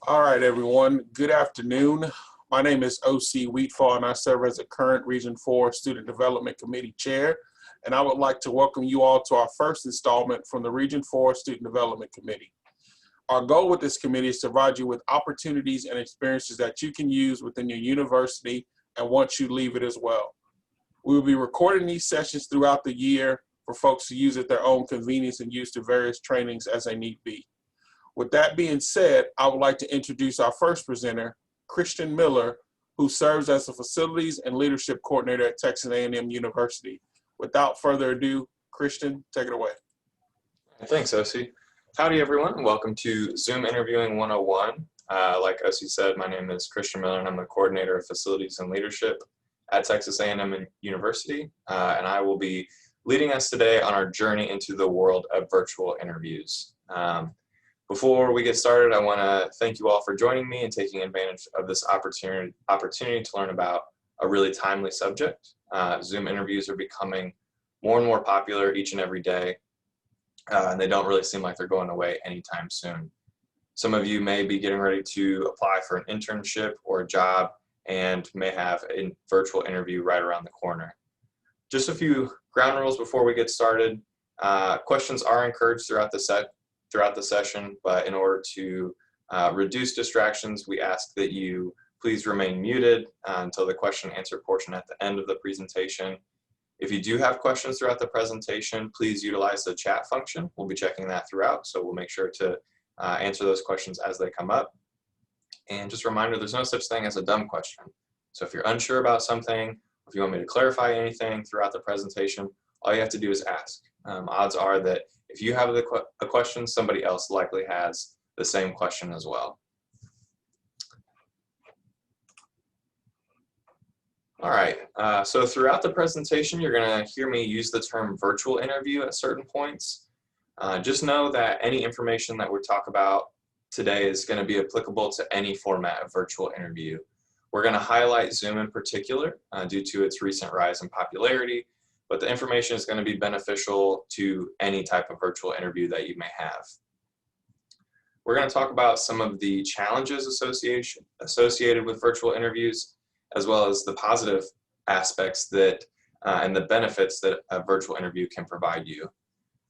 All right, everyone. Good afternoon. My name is O.C. Wheatfall, and I serve as the current Region 4 Student Development Committee Chair. And I would like to welcome you all to our first installment from the Region 4 Student Development Committee. Our goal with this committee is to provide you with opportunities and experiences that you can use within your university and once you leave it as well. We will be recording these sessions throughout the year for folks to use at their own convenience and use to various trainings as they need be. With that being said, I would like to introduce our first presenter, Christian Miller, who serves as the Facilities and Leadership Coordinator at Texas A&M University. Without further ado, Christian, take it away. Thanks, OC. Howdy, everyone. Welcome to Zoom Interviewing 101. Like OC said, my name is Christian Miller, and I'm the Coordinator of Facilities and Leadership at Texas A&M University, and I will be leading us today on our journey into the world of virtual interviews. Before we get started, I want to thank you all for joining me and taking advantage of this opportunity to learn about a really timely subject. Zoom interviews are becoming more and more popular each and every day, and they don't really seem like they're going away anytime soon. Some of you may be getting ready to apply for an internship or a job and may have a virtual interview right around the corner. Just a few ground rules before we get started. Questions are encouraged throughout the session, but in order to reduce distractions, we ask that you please remain muted until the question and answer portion at the end of the presentation. If you do have questions throughout the presentation, please utilize the chat function. We'll be checking that throughout, so we'll make sure to answer those questions as they come up. And just a reminder, there's no such thing as a dumb question. So if you're unsure about something, if you want me to clarify anything throughout the presentation, all you have to do is ask. Odds are that if you have a question, somebody else likely has the same question as well. All right, so throughout the presentation, you're going to hear me use the term virtual interview at certain points. Just know that any information that we talk about today is going to be applicable to any format of virtual interview. We're going to highlight Zoom in particular due to its recent rise in popularity, but the information is going to be beneficial to any type of virtual interview that you may have. We're going to talk about some of the challenges associated with virtual interviews, as well as the positive aspects that and the benefits that a virtual interview can provide you.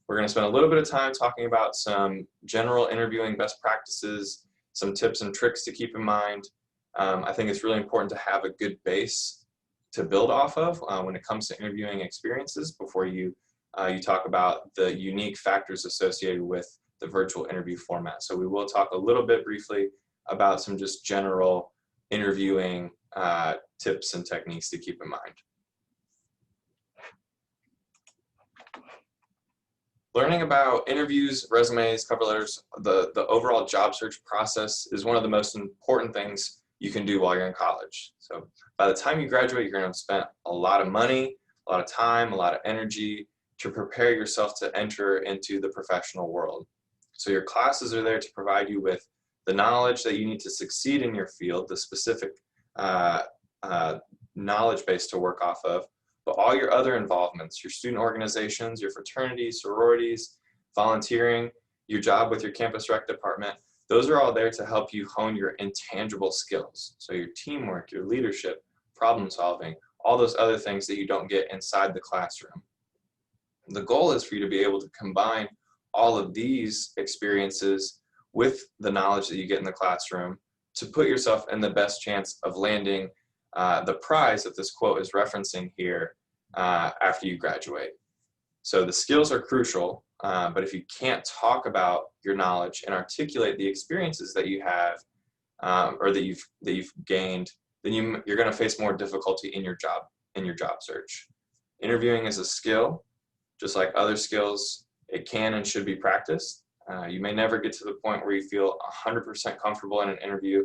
We're going to spend a little bit of time talking about some general interviewing best practices, some tips and tricks to keep in mind. I think it's really important to have a good base to build off of when it comes to interviewing experiences before you talk about the unique factors associated with the virtual interview format. So we will talk a little bit briefly about some just general interviewing tips and techniques to keep in mind. Learning about interviews, resumes, cover letters, the overall job search process is one of the most important things you can do while you're in college. So by the time you graduate, you're going to have spent a lot of money, a lot of time, a lot of energy to prepare yourself to enter into the professional world. So your classes are there to provide you with the knowledge that you need to succeed in your field, the specific knowledge base to work off of, but all your other involvements, your student organizations, your fraternities, sororities, volunteering, your job with your campus rec department, those are all there to help you hone your intangible skills. So your teamwork, your leadership, problem solving, all those other things that you don't get inside the classroom. The goal is for you to be able to combine all of these experiences with the knowledge that you get in the classroom to put yourself in the best chance of landing the prize that this quote is referencing here after you graduate. So the skills are crucial, but if you can't talk about your knowledge and articulate the experiences that you have or that you've gained, then you're going to face more difficulty in your job search. Interviewing is a skill, just like other skills. It can and should be practiced. You may never get to the point where you feel 100% comfortable in an interview,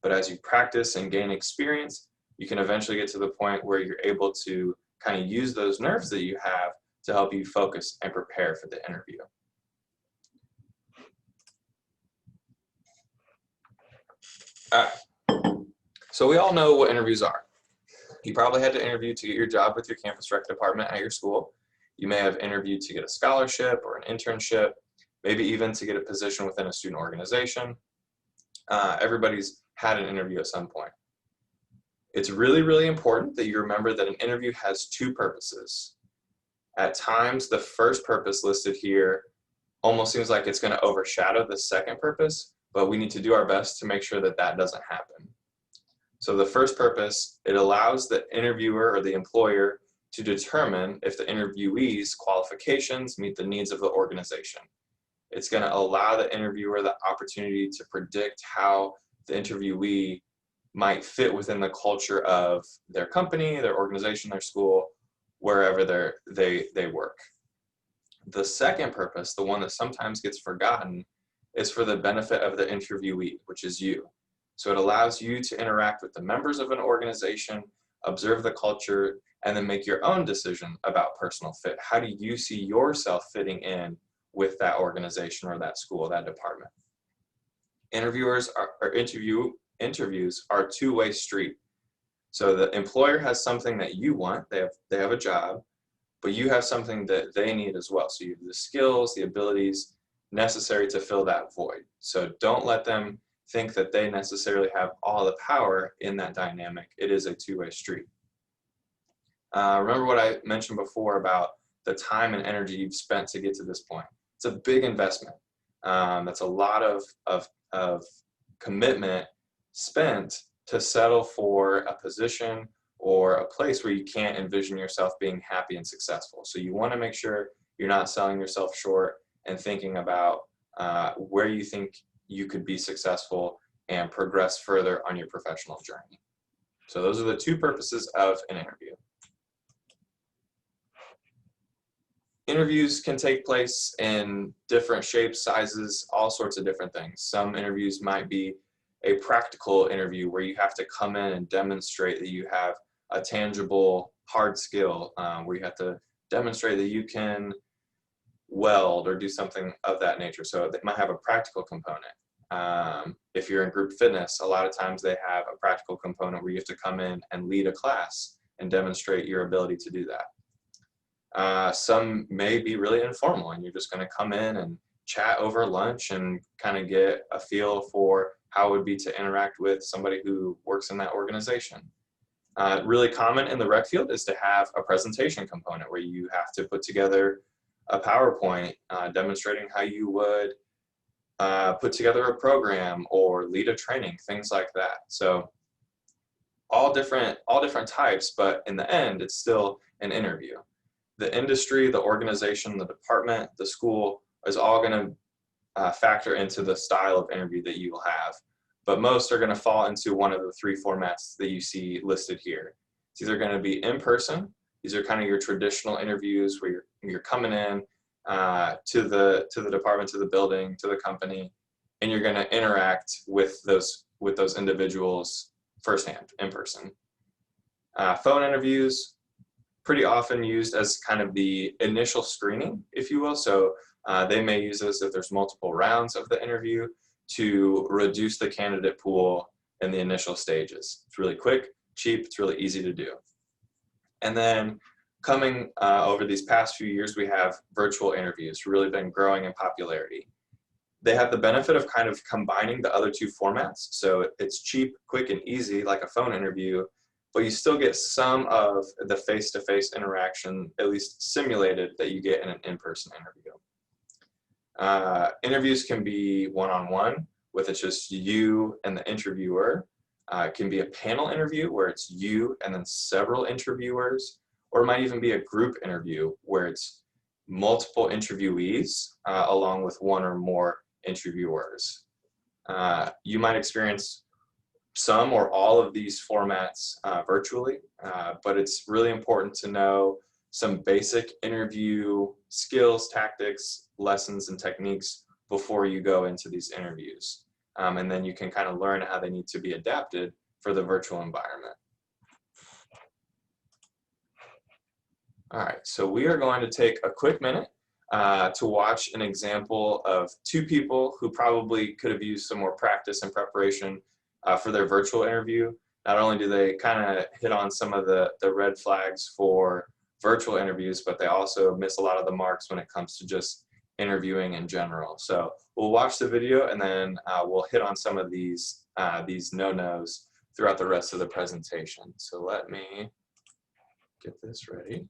but as you practice and gain experience, you can eventually get to the point where you're able to kind of use those nerves that you have to help you focus and prepare for the interview. So we all know what interviews are. You probably had to interview to get your job with your campus rec department at your school. You may have interviewed to get a scholarship or an internship, maybe even to get a position within a student organization. Everybody's had an interview at some point. It's really, really important that you remember that an interview has two purposes. At times, the first purpose listed here almost seems like it's going to overshadow the second purpose, but we need to do our best to make sure that that doesn't happen. So the first purpose, it allows the interviewer or the employer to determine if the interviewee's qualifications meet the needs of the organization. It's going to allow the interviewer the opportunity to predict how the interviewee might fit within the culture of their company, their organization, their school, wherever they work. The second purpose, the one that sometimes gets forgotten, is for the benefit of the interviewee, which is you. So it allows you to interact with the members of an organization, observe the culture, and then make your own decision about personal fit. How do you see yourself fitting in with that organization or that school, that department? Interviews are a two-way street. So the employer has something that you want, they have a job, but you have something that they need as well. So you have the skills, the abilities necessary to fill that void. So don't let them think that they necessarily have all the power in that dynamic. It is a two-way street. Remember what I mentioned before about the time and energy you've spent to get to this point. It's a big investment. That's a lot of commitment spent to settle for a position or a place where you can't envision yourself being happy and successful. So you want to make sure you're not selling yourself short and thinking about where you think you could be successful and progress further on your professional journey. So those are the two purposes of an interview. Interviews can take place in different shapes, sizes, all sorts of different things. Some interviews might be a practical interview where you have to come in and demonstrate that you have a tangible hard skill, where you have to demonstrate that you can weld or do something of that nature. So it might have a practical component. If you're in group fitness, a lot of times they have a practical component where you have to come in and lead a class and demonstrate your ability to do that. Some may be really informal and you're just going to come in and chat over lunch and kind of get a feel for how it would be to interact with somebody who works in that organization. Really common in the rec field is to have a presentation component where you have to put together a PowerPoint demonstrating how you would put together a program or lead a training, things like that. So all different types, but in the end, it's still an interview. The industry, the organization, the department, the school is all going to factor into the style of interview that you will have. But most are going to fall into one of the three formats that you see listed here. It's either going to be in person. These are kind of your traditional interviews where you're coming in to the department, to the building, to the company, and you're going to interact with those individuals firsthand, in person. Phone interviews, pretty often used as kind of the initial screening, if you will. So they may use this if there's multiple rounds of the interview to reduce the candidate pool in the initial stages. It's really quick, cheap, it's really easy to do. And then coming over these past few years, we have virtual interviews, really been growing in popularity. They have the benefit of kind of combining the other two formats. So it's cheap, quick, and easy, like a phone interview, but you still get some of the face-to-face interaction, at least simulated, that you get in an in-person interview. Interviews can be one-on-one, with it's just you and the interviewer. It can be a panel interview where it's you and then several interviewers, or it might even be a group interview where it's multiple interviewees along with one or more interviewers. You might experience some or all of these formats virtually, but it's really important to know some basic interview skills, tactics, lessons, and techniques before you go into these interviews. And then you can kind of learn how they need to be adapted for the virtual environment. All right, so we are going to take a quick minute to watch an example of two people who probably could have used some more practice and preparation for their virtual interview. Not only do they kind of hit on some of the red flags for virtual interviews, but they also miss a lot of the marks when it comes to just interviewing in general. So we'll watch the video and then we'll hit on some of these no-nos throughout the rest of the presentation. So let me get this ready.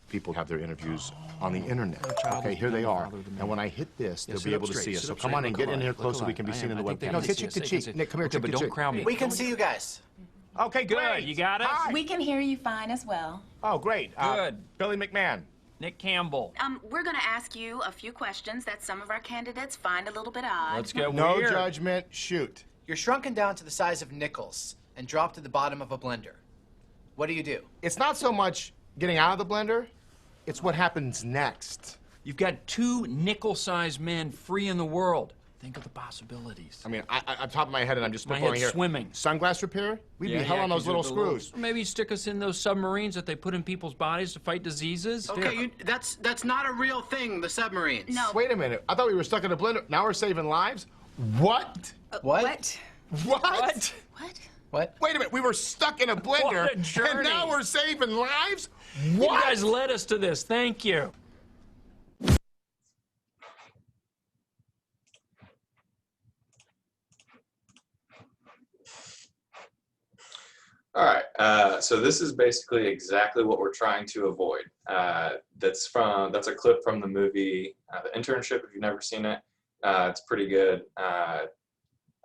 People have their interviews on the internet. Okay, here they are. And when I hit this, they'll be able to see us. So come on and get in here close so we can be seen in the webcam. No, get cheek to cheek. Nick, come here, cheek to cheek. Crowd me. We can see you guys. Okay, Good. great. You got it? Hi. We can hear you fine as well. Oh, great. Good. Billy McMahon. Nick Campbell. We're going to ask you a few questions that some of our candidates find a little bit odd. Let's go No weird. judgment. Shoot. You're shrunken down to the size of nickels and dropped to the bottom of a blender. What do you do? It's not so much getting out of the blender, it's what happens next. You've got 2 nickel-sized men free in the world. Think of the possibilities. I mean, on top of my head, and I'm just My spitballing head's here. swimming. Sunglass repair? We'd be hell on those little screws. Or maybe stick us in those submarines that they put in people's bodies to fight diseases. Okay, that's not a real thing, the submarines. No. Wait a minute. I thought we were stuck in a blender. Now we're saving lives? What? What? What? What? What? Wait a minute. We were stuck in a blender, What a journey. and now we're saving lives? You What? guys led us to this. Thank you. All right, so this is basically exactly what we're trying to avoid. That's a clip from the movie The Internship. If you've never seen it, it's pretty good.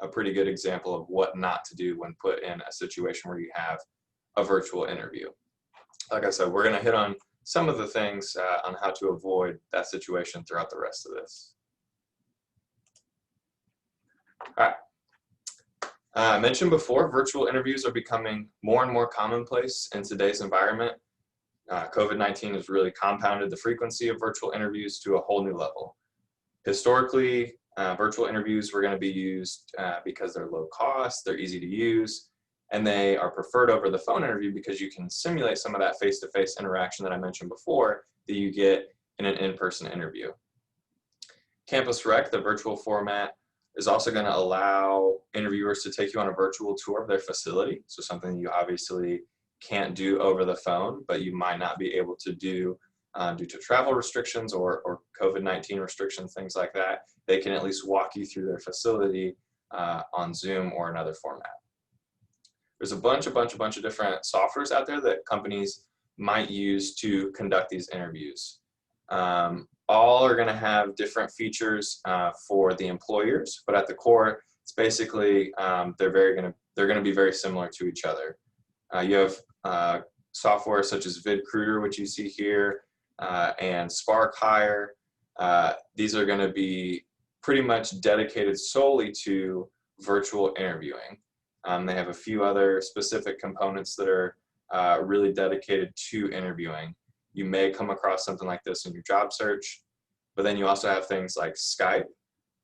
A pretty good example of what not to do when put in a situation where you have a virtual interview. Like I said, we're going to hit on some of the things on how to avoid that situation throughout the rest of this. All right. I mentioned before, virtual interviews are becoming more and more commonplace in today's environment. COVID-19 has really compounded the frequency of virtual interviews to a whole new level. Historically, virtual interviews were going to be used because they're low cost, they're easy to use, and they are preferred over the phone interview because you can simulate some of that face-to-face interaction that I mentioned before that you get in an in-person interview. Campus Rec, the virtual format, is also going to allow interviewers to take you on a virtual tour of their facility. So something you obviously can't do over the phone, but you might not be able to do due to travel restrictions or COVID-19 restrictions, things like that. They can at least walk you through their facility on Zoom or another format. There's a bunch of different softwares out there that companies might use to conduct these interviews. All are going to have different features for the employers, but at the core, it's basically they're going to be very similar to each other. You have software such as VidCruiter, which you see here, and Spark Hire. These are going to be pretty much dedicated solely to virtual interviewing. They have a few other specific components that are really dedicated to interviewing. You may come across something like this in your job search, but then you also have things like Skype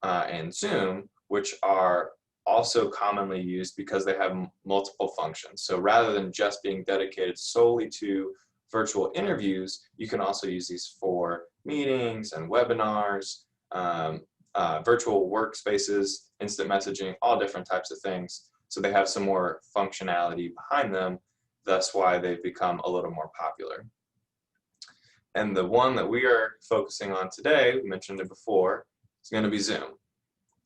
and Zoom, which are also commonly used because they have multiple functions. So rather than just being dedicated solely to virtual interviews, you can also use these for meetings and webinars, virtual workspaces, instant messaging, all different types of things. So they have some more functionality behind them. That's why they've become a little more popular. And the one that we are focusing on today, we mentioned it before, is going to be Zoom.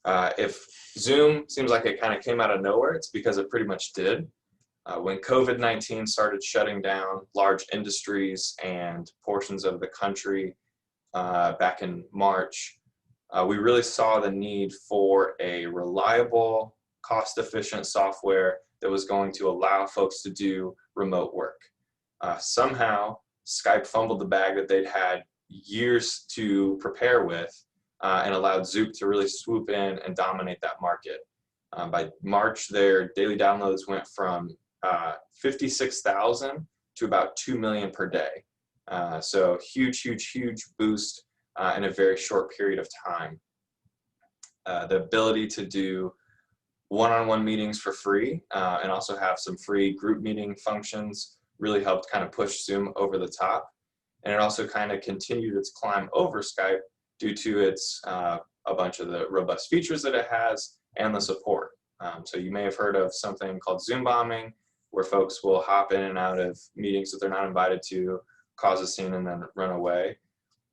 If Zoom seems like it kind of came out of nowhere, it's because it pretty much did. When COVID-19 started shutting down large industries and portions of the country back in March, we really saw the need for a reliable, cost-efficient software that was going to allow folks to do remote work. Somehow, Skype fumbled the bag that they'd had years to prepare with and allowed Zoom to really swoop in and dominate that market. By March, their daily downloads went from 56,000 to about 2 million per day. So huge boost in a very short period of time. The ability to do one-on-one meetings for free and also have some free group meeting functions really helped kind of push Zoom over the top. And it also kind of continued its climb over Skype due to its a bunch of the robust features that it has and the support. So you may have heard of something called Zoom bombing. where folks will hop in and out of meetings that they're not invited to, cause a scene, and then run away.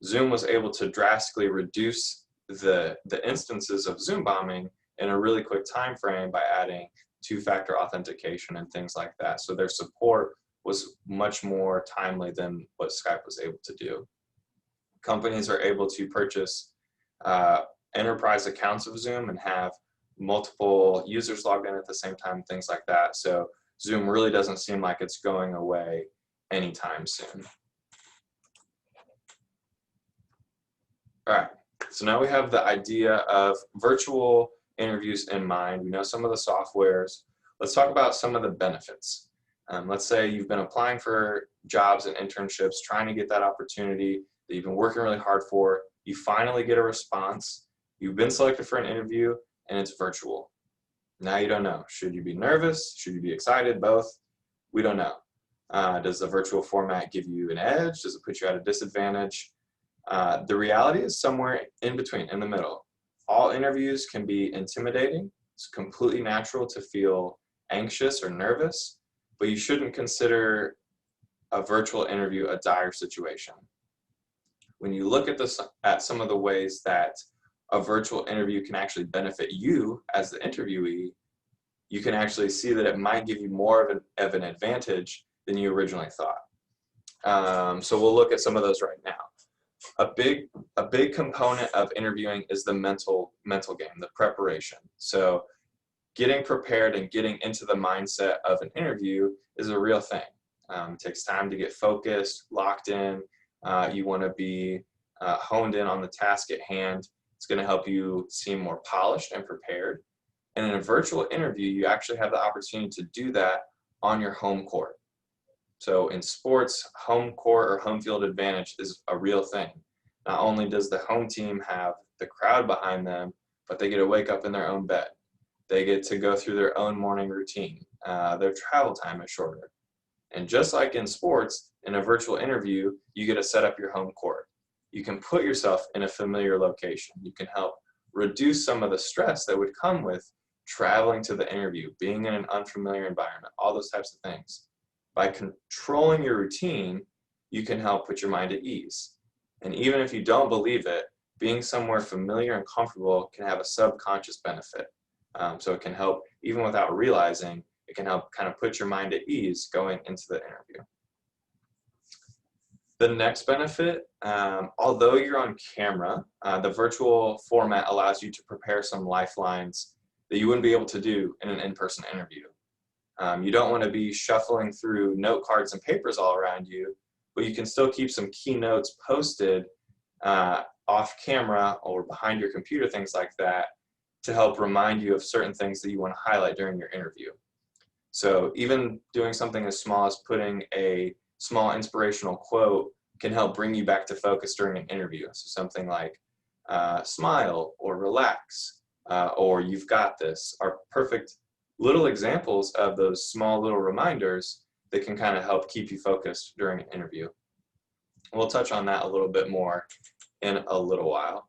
Zoom was able to drastically reduce the instances of Zoom bombing in a really quick time frame by adding two-factor authentication and things like that. So their support was much more timely than what Skype was able to do. Companies are able to purchase enterprise accounts of Zoom and have multiple users logged in at the same time, things like that. So Zoom really doesn't seem like it's going away anytime soon. All right, so now we have the idea of virtual interviews in mind. We know some of the softwares. Let's talk about some of the benefits. Let's say you've been applying for jobs and internships, trying to get that opportunity that you've been working really hard for. You finally get a response. You've been selected for an interview, and it's virtual. Now you don't know. Should you be nervous? Should you be excited? Both? We don't know. Does the virtual format give you an edge? Does it put you at a disadvantage? The reality is somewhere in between, in the middle. All interviews can be intimidating. It's completely natural to feel anxious or nervous, but you shouldn't consider a virtual interview a dire situation. When you look at some of the ways that a virtual interview can actually benefit you as the interviewee, you can actually see that it might give you more of an advantage than you originally thought. So we'll look at some of those right now. A big component of interviewing is the mental game, the preparation. So getting prepared and getting into the mindset of an interview is a real thing. It takes time to get focused, locked in. You want to be honed in on the task at hand. It's going to help you seem more polished and prepared. And in a virtual interview, you actually have the opportunity to do that on your home court. So in sports, home court or home field advantage is a real thing. Not only does the home team have the crowd behind them, but they get to wake up in their own bed. They get to go through their own morning routine. Their travel time is shorter. And just like in sports, in a virtual interview, you get to set up your home court. You can put yourself in a familiar location. You can help reduce some of the stress that would come with traveling to the interview, being in an unfamiliar environment, all those types of things. By controlling your routine, you can help put your mind at ease. And even if you don't believe it, being somewhere familiar and comfortable can have a subconscious benefit. So it can help, even without realizing, it can help kind of put your mind at ease going into the interview. The next benefit, although you're on camera, the virtual format allows you to prepare some lifelines that you wouldn't be able to do in an in-person interview. You don't want to be shuffling through note cards and papers all around you, but you can still keep some key notes posted off camera or behind your computer, things like that, to help remind you of certain things that you want to highlight during your interview. So even doing something as small as putting a small inspirational quote can help bring you back to focus during an interview. So something like smile or relax or you've got this are perfect little examples of those small little reminders that can kind of help keep you focused during an interview. We'll touch on that a little bit more in a little while.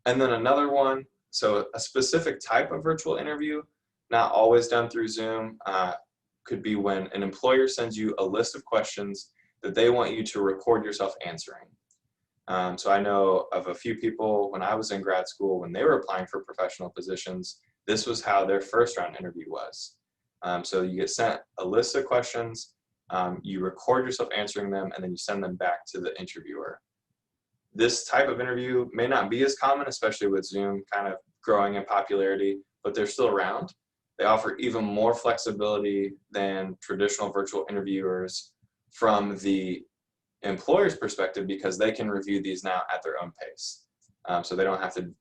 And then another one, so a specific type of virtual interview, not always done through Zoom, could be when an employer sends you a list of questions that they want you to record yourself answering. So I know of a few people when I was in grad school, when they were applying for professional positions, this was how their first round interview was. So you get sent a list of questions, you record yourself answering them, and then you send them back to the interviewer. This type of interview may not be as common, especially with Zoom kind of growing in popularity, but they're still around. They offer even more flexibility than traditional virtual interviewers from the employer's perspective, because they can review these now at their own pace. So they don't have to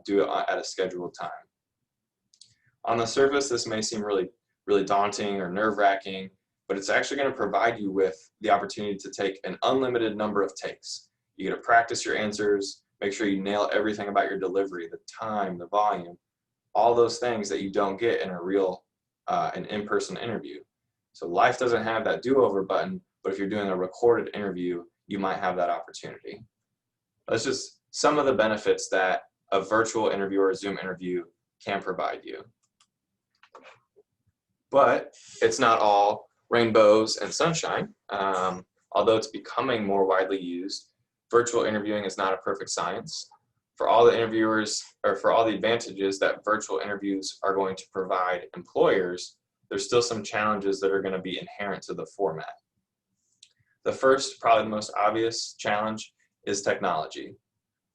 do it at a scheduled time. On the surface, this may seem really daunting or nerve-wracking, but it's actually going to provide you with the opportunity to take an unlimited number of takes. You get to practice your answers, make sure you nail everything about your delivery, the time, the volume, all those things that you don't get in a real, an in-person interview. So life doesn't have that do-over button, but if you're doing a recorded interview, you might have that opportunity. That's just some of the benefits that a virtual interview or a Zoom interview can provide you. But it's not all rainbows and sunshine. Although it's becoming more widely used, virtual interviewing is not a perfect science. For all the interviewers, or for all the advantages that virtual interviews are going to provide employers, there's still some challenges that are going to be inherent to the format. The first, probably the most obvious challenge, is technology.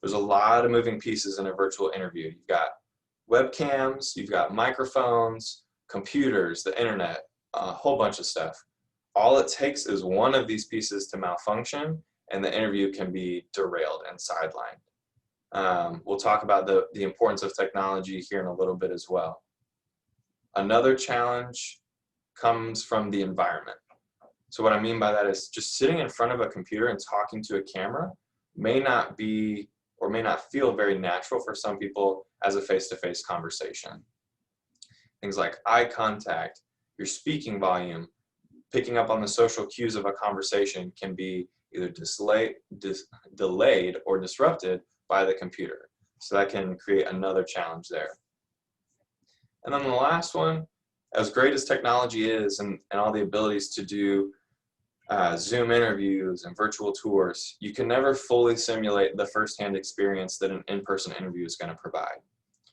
There's a lot of moving pieces in a virtual interview. You've got webcams, you've got microphones, computers, the internet, a whole bunch of stuff. All it takes is one of these pieces to malfunction, and the interview can be derailed and sidelined. We'll talk about the importance of technology here in a little bit as well. Another challenge comes from the environment. So what I mean by that is just sitting in front of a computer and talking to a camera may not be or may not feel very natural for some people as a face-to-face conversation. Things like eye contact, your speaking volume, picking up on the social cues of a conversation can be either delayed or disrupted by the computer. So that can create another challenge there. And then the last one, as great as technology is and all the abilities to do Zoom interviews and virtual tours, you can never fully simulate the firsthand experience that an in-person interview is going to provide.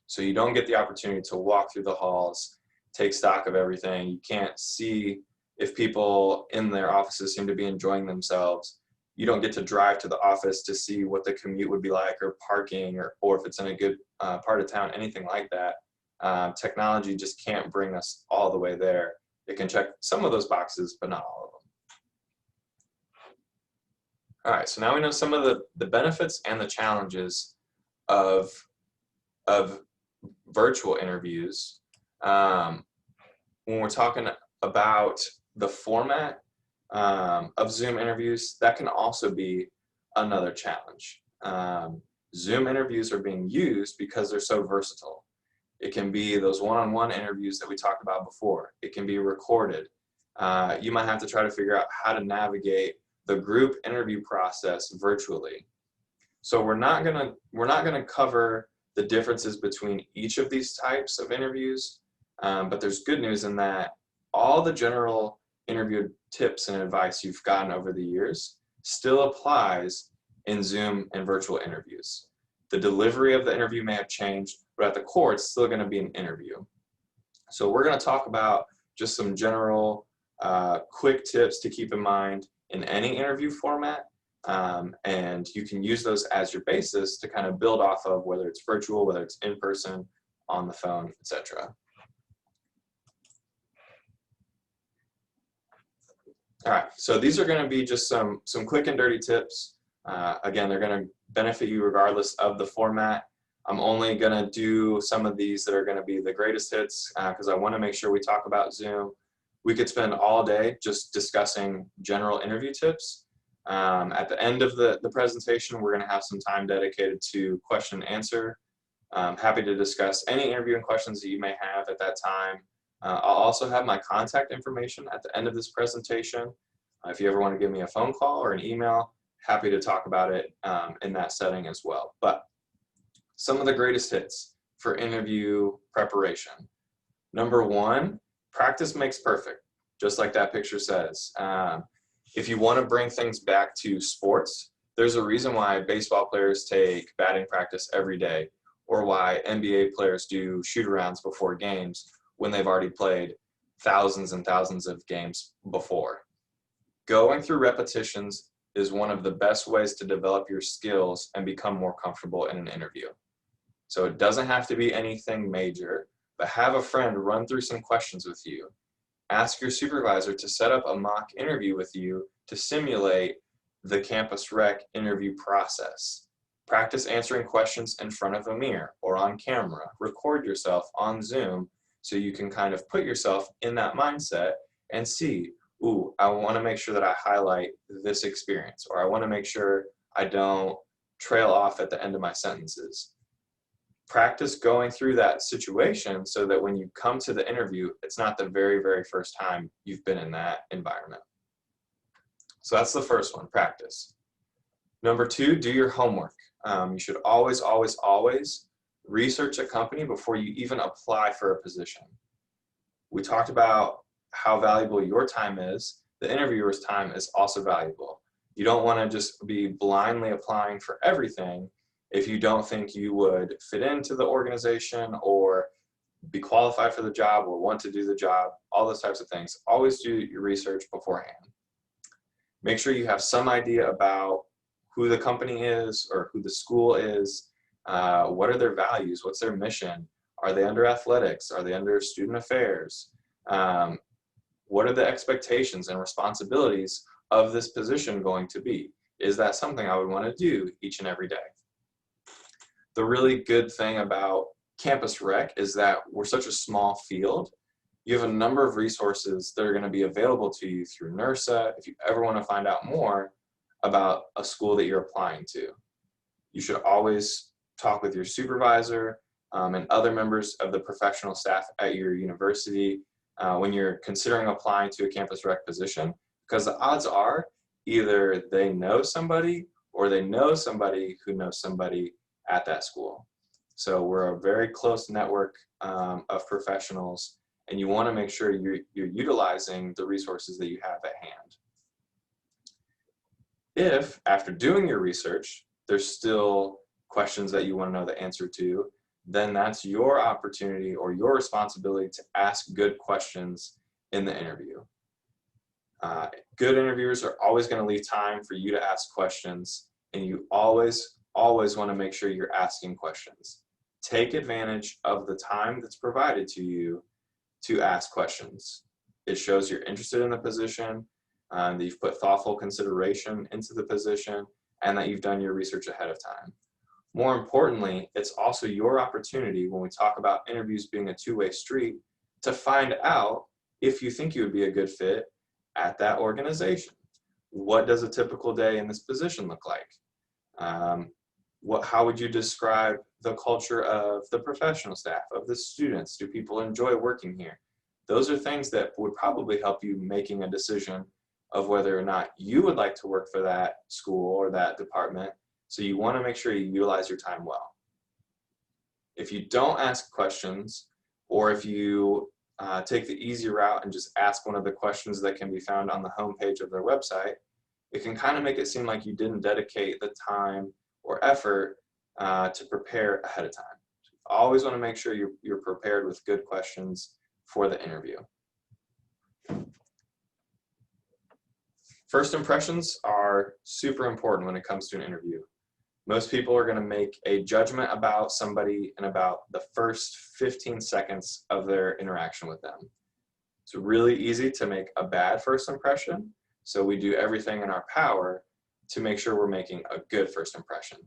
So you don't get the opportunity to walk through the halls, take stock of everything. You can't see if people in their offices seem to be enjoying themselves. You don't get to drive to the office to see what the commute would be like, or parking, or if it's in a good part of town, anything like that. Technology just can't bring us all the way there. It can check some of those boxes, but not all of them. All right, so now we know some of the benefits and the challenges of virtual interviews. When we're talking about the format of Zoom interviews, that can also be another challenge. Zoom interviews are being used because they're so versatile. It can be those one-on-one interviews that we talked about before. It can be recorded. You might have to try to figure out how to navigate the group interview process virtually. So we're not gonna cover the differences between each of these types of interviews, but there's good news in that all the general interview tips and advice you've gotten over the years still applies in Zoom and virtual interviews. The delivery of the interview may have changed, but at the core, it's still gonna be an interview. So we're gonna talk about just some general quick tips to keep in mind in any interview format, and you can use those as your basis to kind of build off of, whether it's virtual, whether it's in person, on the phone, etc. All right, so these are going to be just some quick and dirty tips. Again, they're going to benefit you regardless of the format. I'm only going to do some of these that are going to be the greatest hits because I want to make sure we talk about Zoom. We could spend all day just discussing general interview tips. At the end of the presentation, we're going to have some time dedicated to question and answer. I'm happy to discuss any interviewing questions that you may have at that time. I'll also have my contact information at the end of this presentation. If you ever want to give me a phone call or an email, happy to talk about it in that setting as well. But some of the greatest hits for interview preparation. Number one, practice makes perfect, just like that picture says. If you want to bring things back to sports, there's a reason why baseball players take batting practice every day, or why NBA players do shoot-arounds before games when they've already played thousands and thousands of games before. Going through repetitions is one of the best ways to develop your skills and become more comfortable in an interview. So it doesn't have to be anything major, but have a friend run through some questions with you. Ask your supervisor to set up a mock interview with you to simulate the campus rec interview process. Practice answering questions in front of a mirror or on camera. Record yourself on Zoom so you can kind of put yourself in that mindset and see, ooh, I want to make sure that I highlight this experience, or I want to make sure I don't trail off at the end of my sentences. Practice going through that situation so that when you come to the interview, it's not the very, very first time you've been in that environment. So that's the first one, practice. Number two, do your homework. You should always, always, always research a company before you even apply for a position. We talked about how valuable your time is. The interviewer's time is also valuable. You don't want to just be blindly applying for everything if you don't think you would fit into the organization or be qualified for the job or want to do the job, all those types of things. Always do your research beforehand. Make sure you have some idea about who the company is or who the school is. What are their values? What's their mission? Are they under athletics? Are they under student affairs? What are the expectations and responsibilities of this position going to be? Is that something I would want to do each and every day? The really good thing about campus rec is that we're such a small field. You have a number of resources that are going to be available to you through NIRSA if you ever want to find out more about a school that you're applying to. You should always talk with your supervisor and other members of the professional staff at your university when you're considering applying to a campus rec position, because the odds are either they know somebody or they know somebody who knows somebody at that school. So we're a very close network of professionals, and you want to make sure you're utilizing the resources that you have at hand. If, after doing your research, there's still questions that you want to know the answer to, then that's your opportunity or your responsibility to ask good questions in the interview. Good interviewers are always going to leave time for you to ask questions, and you always want to make sure you're asking questions. Take advantage of the time that's provided to you to ask questions. It shows you're interested in the position, that you've put thoughtful consideration into the position, and that you've done your research ahead of time. More importantly, it's also your opportunity when we talk about interviews being a two-way street to find out if you think you would be a good fit at that organization. What does a typical day in this position look like? How would you describe the culture of the professional staff, of the students? Do people enjoy working here? Those are things that would probably help you making a decision of whether or not you would like to work for that school or that department. So you want to make sure you utilize your time well. If you don't ask questions, or if you take the easy route and just ask one of the questions that can be found on the homepage of their website, it can kind of make it seem like you didn't dedicate the time or effort to prepare ahead of time. So you always want to make sure you're prepared with good questions for the interview. First impressions are super important when it comes to an interview. Most people are going to make a judgment about somebody in about the first 15 seconds of their interaction with them. It's really easy to make a bad first impression, so we do everything in our power to make sure we're making a good first impression.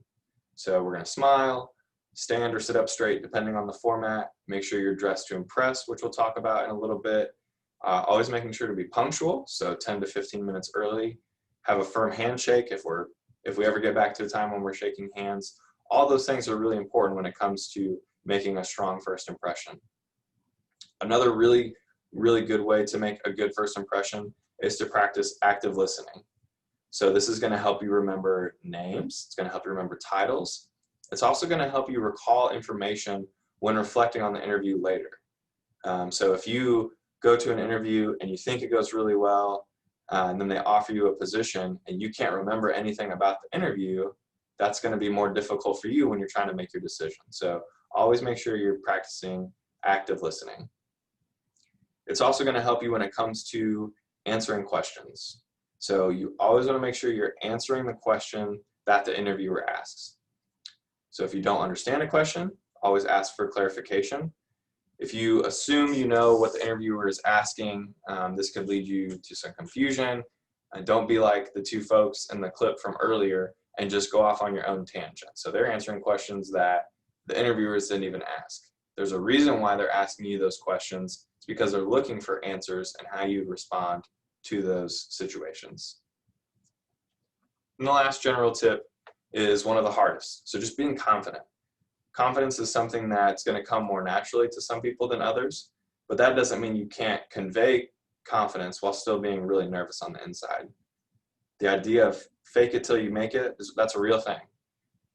So we're going to smile, stand or sit up straight depending on the format, make sure you're dressed to impress, which we'll talk about in a little bit. Always making sure to be punctual, so 10 to 15 minutes early. Have a firm handshake if we ever get back to a time when we're shaking hands. All those things are really important when it comes to making a strong first impression. Another really good way to make a good first impression is to practice active listening. So this is going to help you remember names. It's going to help you remember titles. It's also going to help you recall information when reflecting on the interview later. So if you go to an interview and you think it goes really well, and then they offer you a position and you can't remember anything about the interview, that's going to be more difficult for you when you're trying to make your decision. So always make sure you're practicing active listening. It's also going to help you when it comes to answering questions. So you always want to make sure you're answering the question that the interviewer asks. So if you don't understand a question, always ask for clarification. If you assume you know what the interviewer is asking, this could lead you to some confusion. Don't be like the two folks in the clip from earlier and just go off on your own tangent. So they're answering questions that the interviewers didn't even ask. There's a reason why they're asking you those questions. It's because they're looking for answers and how you respond to those situations. And the last general tip is one of the hardest. So just being confident. Confidence is something that's going to come more naturally to some people than others, but that doesn't mean you can't convey confidence while still being really nervous on the inside. The idea of fake it till you make it, that's a real thing.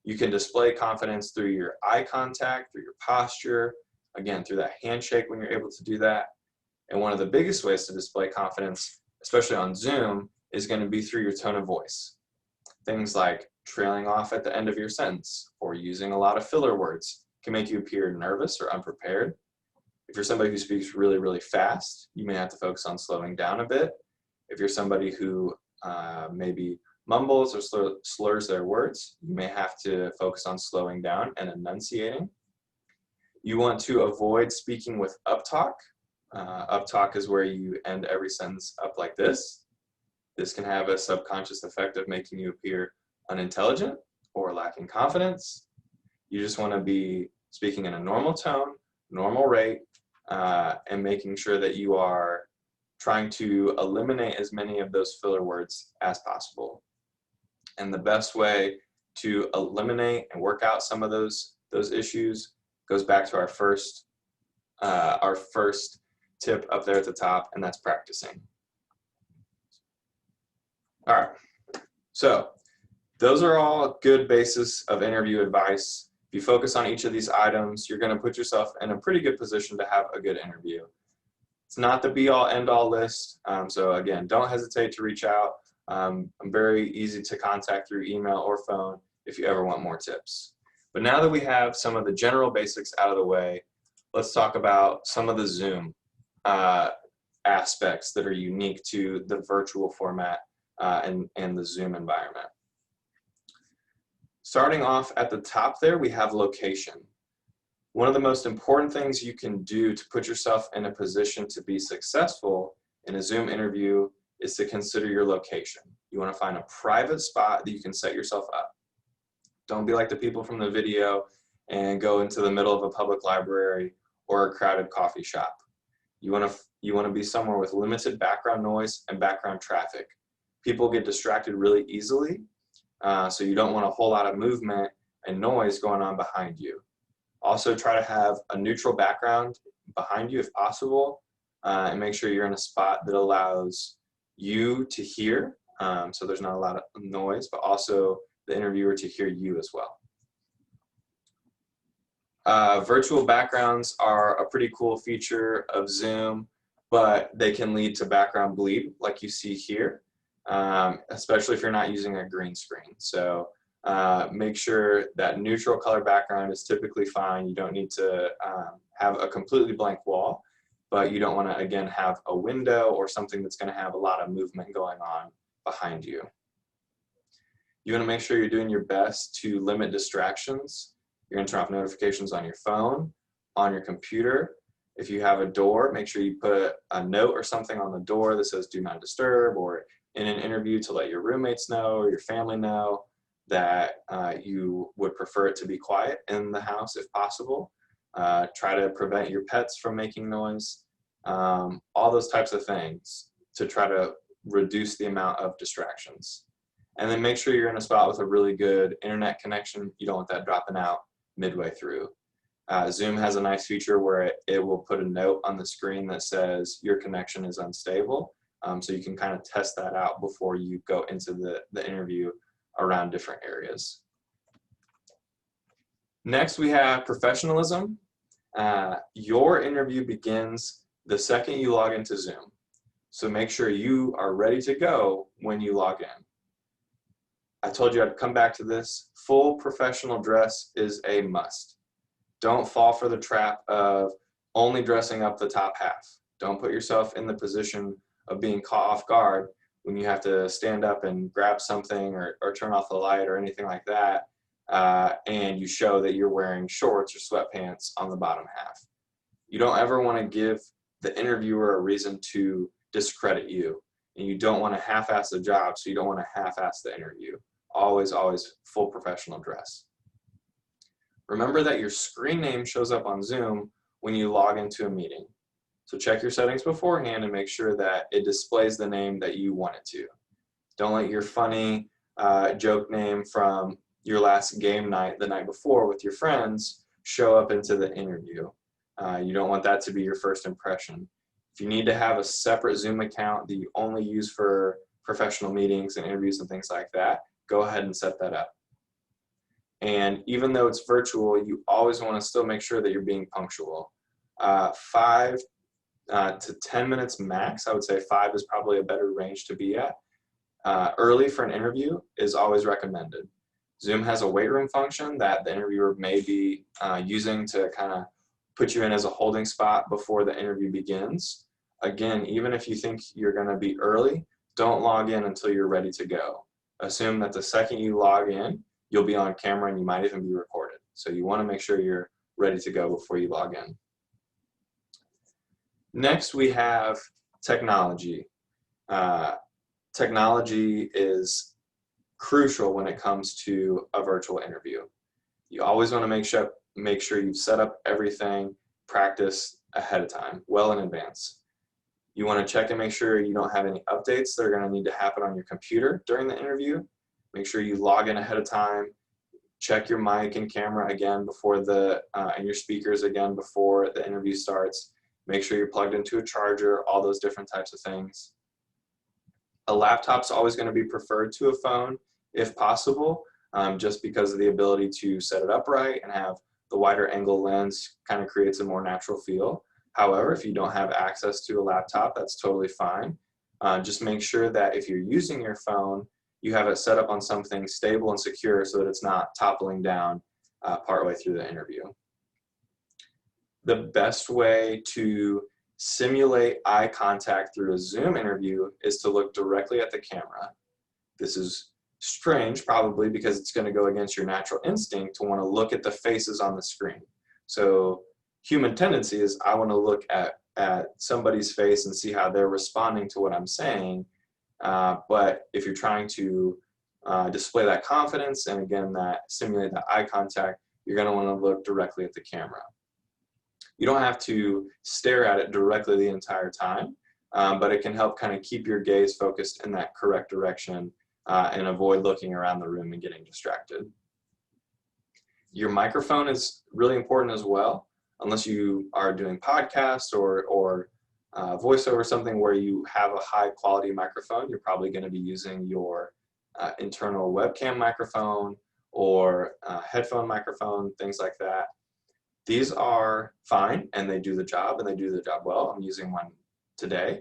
You can display confidence through your eye contact, through your posture, again, through that handshake when you're able to do that. And one of the biggest ways to display confidence, especially on Zoom, is going to be through your tone of voice. Things like trailing off at the end of your sentence or using a lot of filler words can make you appear nervous or unprepared. If you're somebody who speaks really, really fast, you may have to focus on slowing down a bit. If you're somebody who maybe mumbles or slurs their words, you may have to focus on slowing down and enunciating. You want to avoid speaking with uptalk. Uptalk is where you end every sentence up like this. This can have a subconscious effect of making you appear unintelligent or lacking confidence. You just want to be speaking in a normal tone, normal rate, and making sure that you are trying to eliminate as many of those filler words as possible. And the best way to eliminate and work out some of those issues goes back to our first tip up there at the top, and that's practicing. All right, so those are all good basis of interview advice. If you focus on each of these items, you're going to put yourself in a pretty good position to have a good interview. It's not the be-all, end-all list, so again, don't hesitate to reach out. I'm very easy to contact through email or phone if you ever want more tips. But now that we have some of the general basics out of the way, let's talk about some of the Zoom aspects that are unique to the virtual format and the Zoom environment. Starting off at the top there, we have location. One of the most important things you can do to put yourself in a position to be successful in a Zoom interview is to consider your location. You want to find a private spot that you can set yourself up. Don't be like the people from the video and go into the middle of a public library or a crowded coffee shop. You want to be somewhere with limited background noise and background traffic. People get distracted really easily, so you don't want a whole lot of movement and noise going on behind you. Also, try to have a neutral background behind you if possible, and make sure you're in a spot that allows you to hear, so there's not a lot of noise, but also the interviewer to hear you as well. Virtual backgrounds are a pretty cool feature of Zoom, but they can lead to background bleed like you see here, especially if you're not using a green screen. So make sure that neutral color background is typically fine. You don't need to have a completely blank wall, but you don't want to, again, have a window or something that's going to have a lot of movement going on behind you. You want to make sure you're doing your best to limit distractions. You're going to turn off notifications on your phone, on your computer. If you have a door, make sure you put a note or something on the door that says do not disturb, or in an interview to let your roommates know or your family know that you would prefer it to be quiet in the house if possible. Try to prevent your pets from making noise, all those types of things to try to reduce the amount of distractions. And then make sure you're in a spot with a really good internet connection. You don't want that dropping out midway through. Zoom has a nice feature where it will put a note on the screen that says your connection is unstable. So you can kind of test that out before you go into the interview around different areas. Next, we have professionalism. Your interview begins the second you log into Zoom. So make sure you are ready to go when you log in. I told you I'd come back to this. Full professional dress is a must. Don't fall for the trap of only dressing up the top half. Don't put yourself in the position of being caught off guard when you have to stand up and grab something or turn off the light or anything like that, and you show that you're wearing shorts or sweatpants on the bottom half. You don't ever want to give the interviewer a reason to discredit you, and you don't want to half-ass the job, so you don't want to half-ass the interview. Always, always full professional dress. Remember that your screen name shows up on Zoom when you log into a meeting. So check your settings beforehand and make sure that it displays the name that you want it to. Don't let your funny joke name from your last game night the night before with your friends show up into the interview. You don't want that to be your first impression. If you need to have a separate Zoom account that you only use for professional meetings and interviews and things like that, go ahead and set that up. And even though it's virtual, you always want to still make sure that you're being punctual. 5 to 10 minutes max. I would say 5 is probably a better range to be at. Early for an interview is always recommended. Zoom has a wait room function that the interviewer may be using to kind of put you in as a holding spot before the interview begins. Again, even if you think you're going to be early, don't log in until you're ready to go. Assume that the second you log in, you'll be on camera and you might even be recorded. So you want to make sure you're ready to go before you log in. Next, we have technology. Technology is crucial when it comes to a virtual interview. You always want to make sure you've set up everything, practice ahead of time, well in advance. You want to check and make sure you don't have any updates that are going to need to happen on your computer during the interview. Make sure you log in ahead of time. Check your mic and camera again before and your speakers again before the interview starts. Make sure you're plugged into a charger, all those different types of things. A laptop's always going to be preferred to a phone if possible, just because of the ability to set it up right and have the wider angle lens kind of creates a more natural feel. However, if you don't have access to a laptop, that's totally fine. Just make sure that if you're using your phone, you have it set up on something stable and secure so that it's not toppling down partway through the interview. The best way to simulate eye contact through a Zoom interview is to look directly at the camera. This is strange, probably, because it's going to go against your natural instinct to want to look at the faces on the screen. So human tendency is I want to look at somebody's face and see how they're responding to what I'm saying. But if you're trying to display that confidence and again simulate that eye contact, you're going to want to look directly at the camera. You don't have to stare at it directly the entire time, but it can help kind of keep your gaze focused in that correct direction and avoid looking around the room and getting distracted. Your microphone is really important as well. Unless you are doing podcasts or voiceover or something where you have a high quality microphone, you're probably going to be using your internal webcam microphone or headphone microphone, things like that. These are fine and they do the job well. I'm using one today,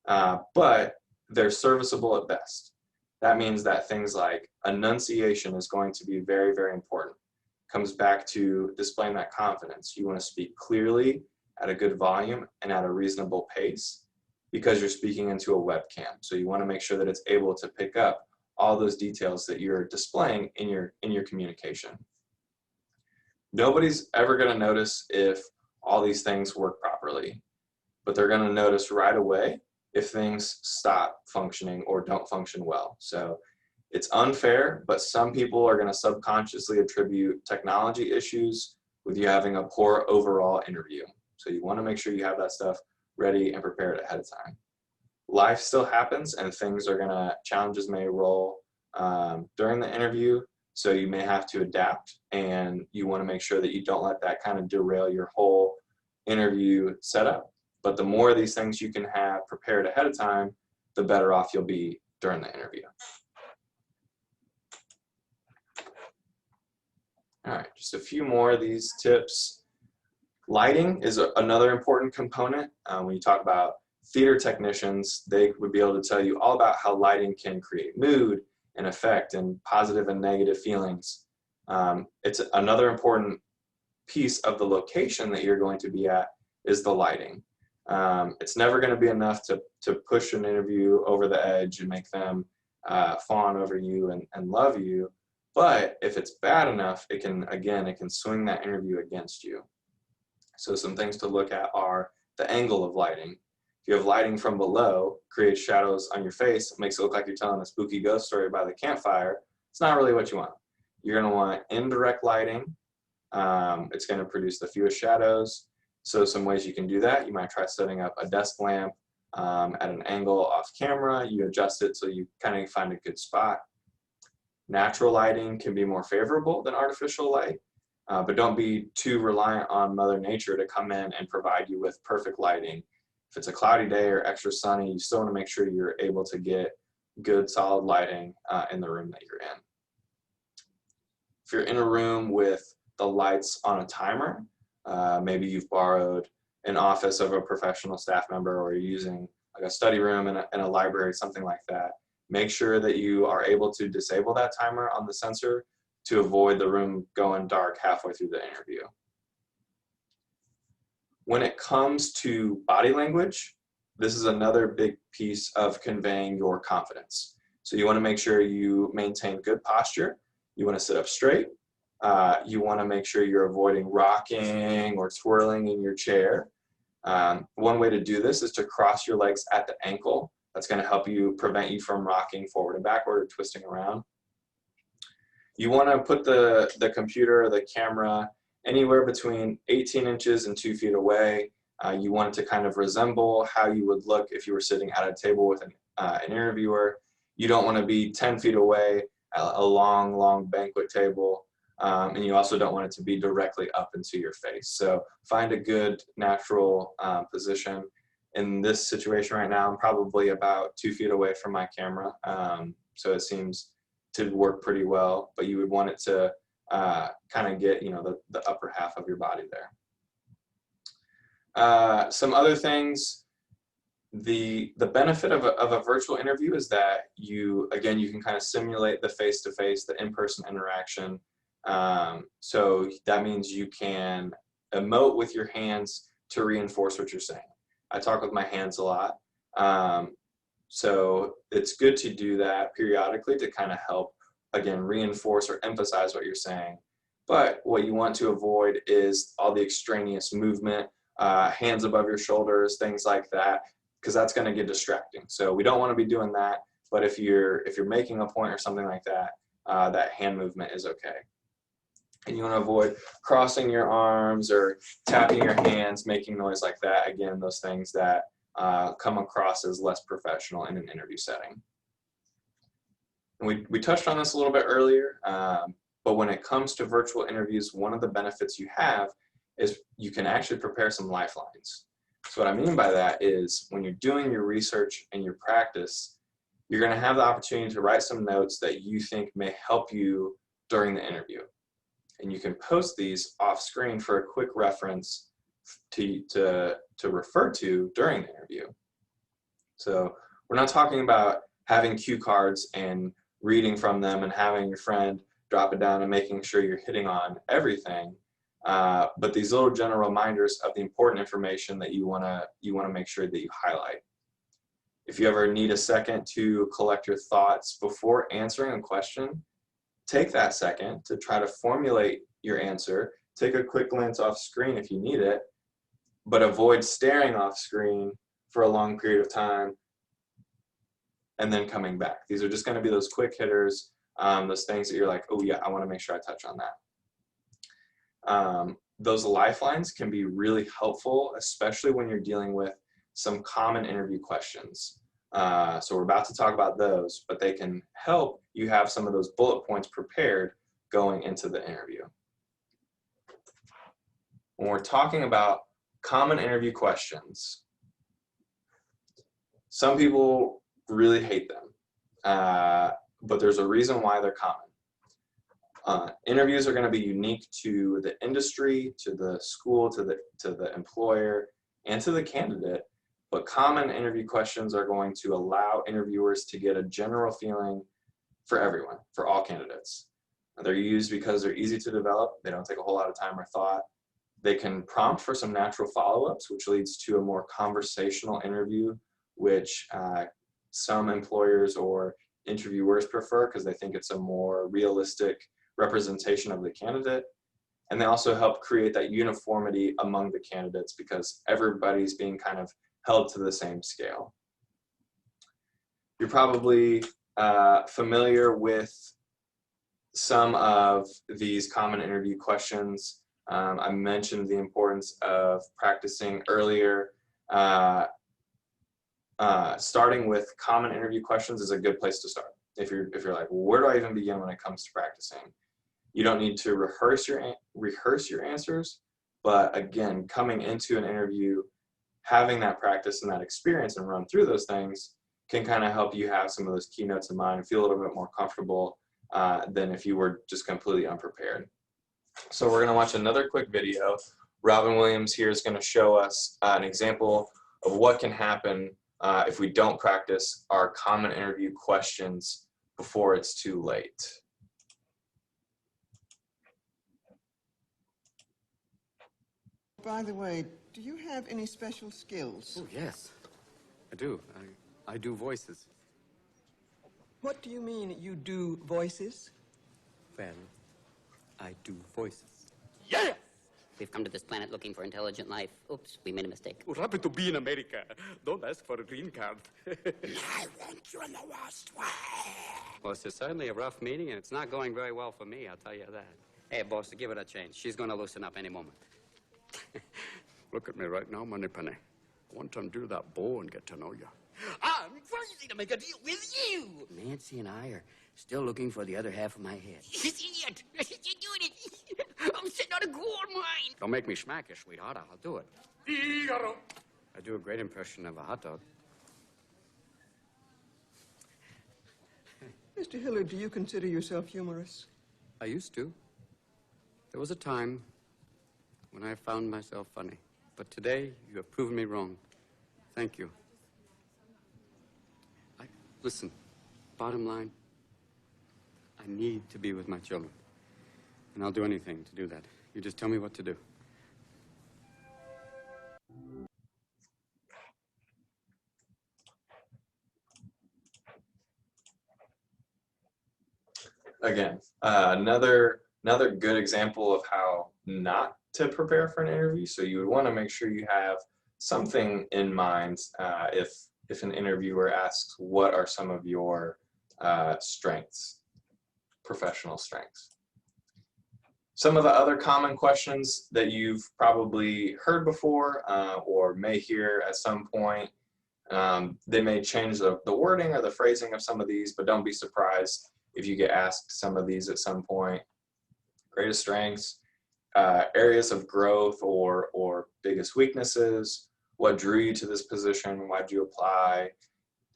but they're serviceable at best. That means that things like enunciation is going to be very, very important. Comes back to displaying that confidence. You want to speak clearly at a good volume and at a reasonable pace because you're speaking into a webcam. So you want to make sure that it's able to pick up all those details that you're displaying in your communication. Nobody's ever going to notice if all these things work properly, but they're going to notice right away if things stop functioning or don't function well. So it's unfair, but some people are going to subconsciously attribute technology issues with you having a poor overall interview. So you want to make sure you have that stuff ready and prepared ahead of time. Life still happens and challenges may roll during the interview. So you may have to adapt and you want to make sure that you don't let that kind of derail your whole interview setup. But the more of these things you can have prepared ahead of time, the better off you'll be during the interview. All right, just a few more of these tips. Lighting is another important component. When you talk about theater technicians, they would be able to tell you all about how lighting can create mood and effect and positive and negative feelings. It's another important piece of the location that you're going to be at is the lighting. It's never going to be enough to push an interview over the edge and make them fawn over you and love you. But if it's bad enough, it can swing that interview against you. So some things to look at are the angle of lighting. If you have lighting from below, creates shadows on your face, it makes it look like you're telling a spooky ghost story by the campfire. It's not really what you want. You're going to want indirect lighting. It's going to produce the fewest shadows. So some ways you can do that, you might try setting up a desk lamp at an angle off camera. You adjust it so you kind of find a good spot. Natural lighting can be more favorable than artificial light, but don't be too reliant on Mother Nature to come in and provide you with perfect lighting. If it's a cloudy day or extra sunny, you still want to make sure you're able to get good solid lighting in the room that you're in. If you're in a room with the lights on a timer, maybe you've borrowed an office of a professional staff member, or you're using like a study room in a library, something like that, make sure that you are able to disable that timer on the sensor to avoid the room going dark halfway through the interview. When it comes to body language, this is another big piece of conveying your confidence. So you want to make sure you maintain good posture. You want to sit up straight. You want to make sure you're avoiding rocking or twirling in your chair. One way to do this is to cross your legs at the ankle. That's going to help you prevent you from rocking forward and backward or twisting around. You want to put the computer or the camera anywhere between 18 inches and 2 feet away. You want it to kind of resemble how you would look if you were sitting at a table with an interviewer. You don't want to be 10 feet away at a long banquet table. And you also don't want it to be directly up into your face. So find a good natural position. In this situation right now, I'm probably about 2 feet away from my camera. So it seems to work pretty well, but you would want it to kind of get, the upper half of your body there. Some other things, the benefit of a virtual interview is that you can kind of simulate the face-to-face, the in-person interaction. So that means you can emote with your hands to reinforce what you're saying. I talk with my hands a lot. So it's good to do that periodically to kind of help, again, reinforce or emphasize what you're saying. But what you want to avoid is all the extraneous movement, hands above your shoulders, things like that, because that's going to get distracting. So we don't want to be doing that. But if you're making a point or something like that, that hand movement is okay. And you want to avoid crossing your arms or tapping your hands, making noise like that. Again, those things that come across as less professional in an interview setting. And we touched on this a little bit earlier, but when it comes to virtual interviews, one of the benefits you have is you can actually prepare some lifelines. So what I mean by that is when you're doing your research and your practice, you're going to have the opportunity to write some notes that you think may help you during the interview. And you can post these off screen for a quick reference to refer to during the interview. So we're not talking about having cue cards and reading from them and having your friend drop it down and making sure you're hitting on everything. But these little general reminders of the important information that you wanna make sure that you highlight. If you ever need a second to collect your thoughts before answering a question, take that second to try to formulate your answer. Take a quick glance off screen if you need it, but avoid staring off screen for a long period of time and then coming back. These are just going to be those quick hitters, those things that you're like, oh yeah, I want to make sure I touch on that. Those lifelines can be really helpful, especially when you're dealing with some common interview questions. So we're about to talk about those, but they can help you have some of those bullet points prepared going into the interview. When we're talking about common interview questions, some people really hate them, but there's a reason why they're common. Interviews are going to be unique to the industry, to the school, to the employer, and to the candidate. But common interview questions are going to allow interviewers to get a general feeling for everyone, for all candidates. They're used because they're easy to develop. They don't take a whole lot of time or thought. They can prompt for some natural follow-ups, which leads to a more conversational interview, which some employers or interviewers prefer because they think it's a more realistic representation of the candidate. And they also help create that uniformity among the candidates because everybody's being kind of held to the same scale. You're probably familiar with some of these common interview questions. I mentioned the importance of practicing earlier. Starting with common interview questions is a good place to start. If you're like, well, where do I even begin when it comes to practicing? You don't need to rehearse your answers, but again, coming into an interview, having that practice and that experience and run through those things can kind of help you have some of those keynotes in mind and feel a little bit more comfortable than if you were just completely unprepared. So we're going to watch another quick video Robin Williams here is going to show us an example of what can happen if we don't practice our common interview questions before it's too late. By the way, do you have any special skills? Oh, yes, I do. I do voices. What do you mean you do voices? Well, I do voices. Yeah! We've come to this planet looking for intelligent life. Oops, we made a mistake. We're happy to be in America. Don't ask for a green card. I want you in the worst way. Well, it's certainly a rough meeting, and it's not going very well for me, I'll tell you that. Hey, boss, give it a chance. She's going to loosen up any moment. Look at me right now, Moneypenny. I want to undo that bow and get to know you. I'm crazy to make a deal with you. Nancy and I are still looking for the other half of my head. Idiot! You're doing it! I'm sitting on a gold mine! Don't make me smack you, sweetheart. I'll do it. Figaro. I do a great impression of a hot dog. Mr. Hillard, do you consider yourself humorous? I used to. There was a time when I found myself funny. But today, you have proven me wrong. Thank you. Listen, bottom line, I need to be with my children. And I'll do anything to do that. You just tell me what to do. Again, another good example of how not to prepare for an interview. So you would want to make sure you have something in mind if an interviewer asks, what are some of your strengths, professional strengths? Some of the other common questions that you've probably heard before or may hear at some point, they may change the wording or the phrasing of some of these, but don't be surprised if you get asked some of these at some point. Greatest strengths, areas of growth or biggest weaknesses, what drew you to this position, why'd you apply,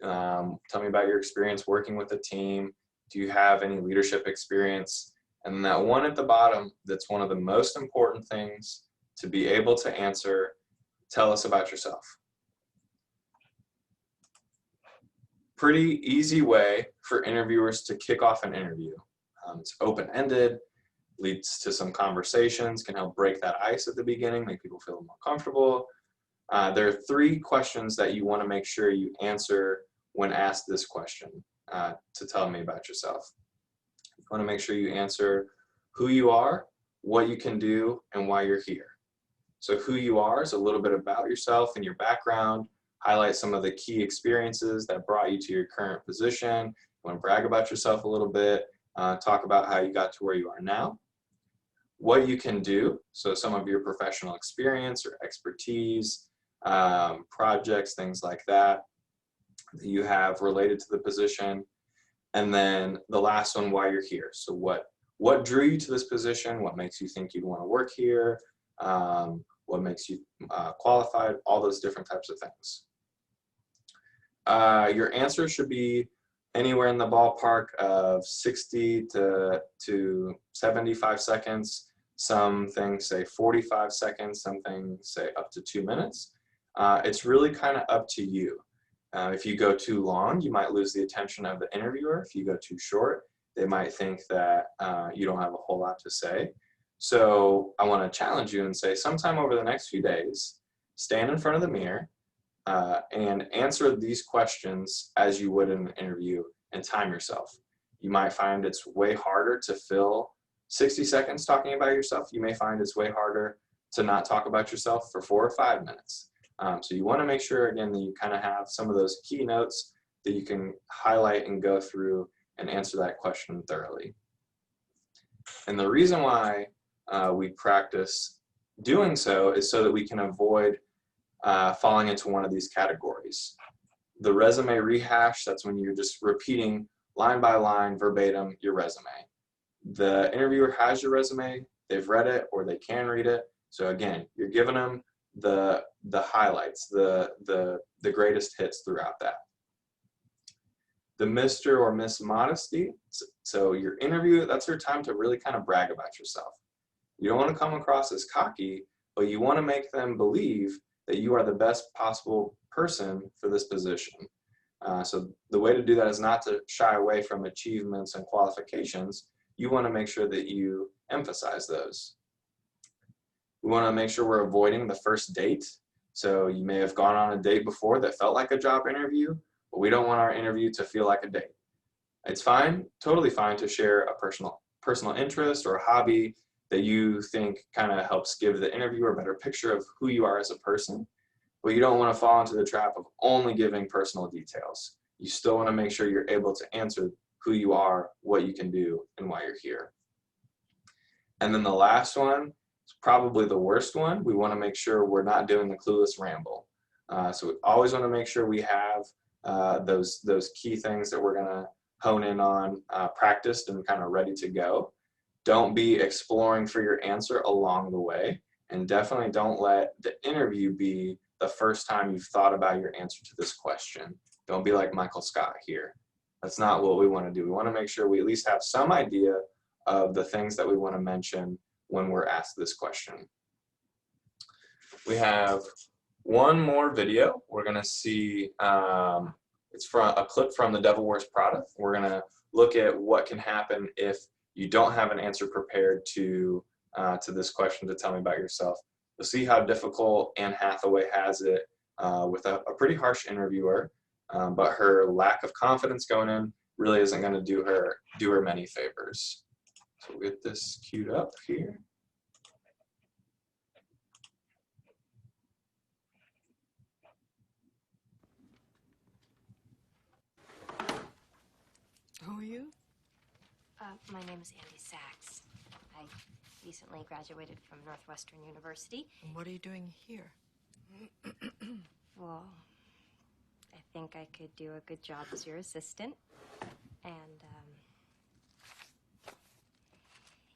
tell me about your experience working with a team, do you have any leadership experience, and then that one at the bottom, that's one of the most important things to be able to answer, tell us about yourself. Pretty easy way for interviewers to kick off an interview. It's open-ended, leads to some conversations, can help break that ice at the beginning, make people feel more comfortable. There are 3 questions that you want to make sure you answer when asked this question to tell me about yourself. You want to make sure you answer who you are, what you can do, and why you're here. So who you are is a little bit about yourself and your background, highlight some of the key experiences that brought you to your current position. You want to brag about yourself a little bit, talk about how you got to where you are now. What you can do, so some of your professional experience or expertise, projects, things like that you have related to the position. And then the last one, why you're here. So what drew you to this position? What makes you think you'd want to work here? What makes you qualified? All those different types of things. Your answer should be anywhere in the ballpark of 60 to 75 seconds. Some things say 45 seconds, some things say up to 2 minutes. It's really kind of up to you. If you go too long, you might lose the attention of the interviewer. If you go too short, they might think that you don't have a whole lot to say. So I want to challenge you and say sometime over the next few days, stand in front of the mirror and answer these questions as you would in an interview and time yourself. You might find it's way harder to fill 60 seconds talking about yourself. You may find it's way harder to not talk about yourself for 4 or 5 minutes. So you want to make sure, again, that you kind of have some of those key notes that you can highlight and go through and answer that question thoroughly. And the reason why we practice doing so is so that we can avoid falling into one of these categories. The resume rehash, that's when you're just repeating line by line, verbatim, your resume. The interviewer has your resume, they've read it, or they can read it. So again, you're giving them the highlights, the greatest hits throughout that. The Mr. or Miss Modesty, so your interview, that's your time to really kind of brag about yourself. You don't want to come across as cocky, but you want to make them believe that you are the best possible person for this position. So the way to do that is not to shy away from achievements and qualifications. You want to make sure that you emphasize those. We want to make sure we're avoiding the first date. So you may have gone on a date before that felt like a job interview, but we don't want our interview to feel like a date. It's fine, totally fine to share a personal interest or a hobby that you think kind of helps give the interviewer a better picture of who you are as a person. But you don't want to fall into the trap of only giving personal details. You still want to make sure you're able to answer who you are, what you can do, and why you're here. And then the last one is probably the worst one. We want to make sure we're not doing the clueless ramble. So we always want to make sure we have those key things that we're going to hone in on practiced and kind of ready to go. Don't be exploring for your answer along the way, and definitely don't let the interview be the first time you've thought about your answer to this question. Don't be like Michael Scott here. That's not what we want to do. We want to make sure we at least have some idea of the things that we want to mention when we're asked this question. We have one more video. We're going to see, it's from a clip from The Devil Wears Prada. We're going to look at what can happen if you don't have an answer prepared to this question to tell me about yourself. You'll see how difficult Anne Hathaway has it with a pretty harsh interviewer, but her lack of confidence going in really isn't going to do her many favors. So we'll get this queued up here. Who are you? My name is Andy Sachs. I recently graduated from Northwestern University. And what are you doing here? Well, I think I could do a good job as your assistant. And,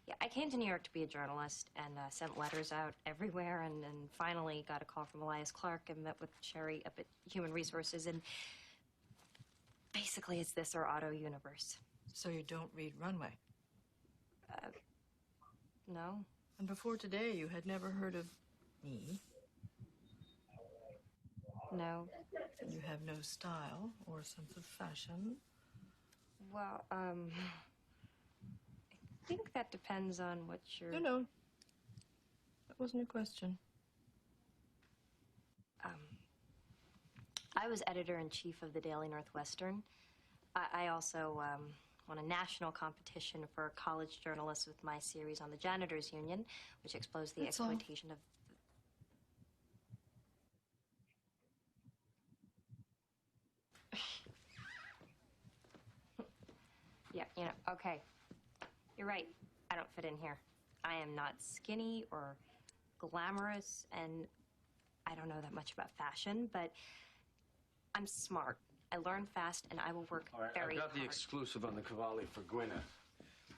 yeah, I came to New York to be a journalist and sent letters out everywhere and finally got a call from Elias Clark and met with Sherry up at Human Resources. And basically, it's this or Auto Universe. So you don't read Runway? No. And before today, you had never heard of me? No. You have no style or sense of fashion? Well, I think that depends on what you're... No. That wasn't a question. I was editor-in-chief of the Daily Northwestern. I also won a national competition for college journalists with my series on the Janitors Union, which exposed the exploitation of... Yeah, okay. You're right. I don't fit in here. I am not skinny or glamorous, and I don't know that much about fashion, but I'm smart. I learn fast, and I will work very hard. I got the exclusive on the Cavalli for Gwyneth.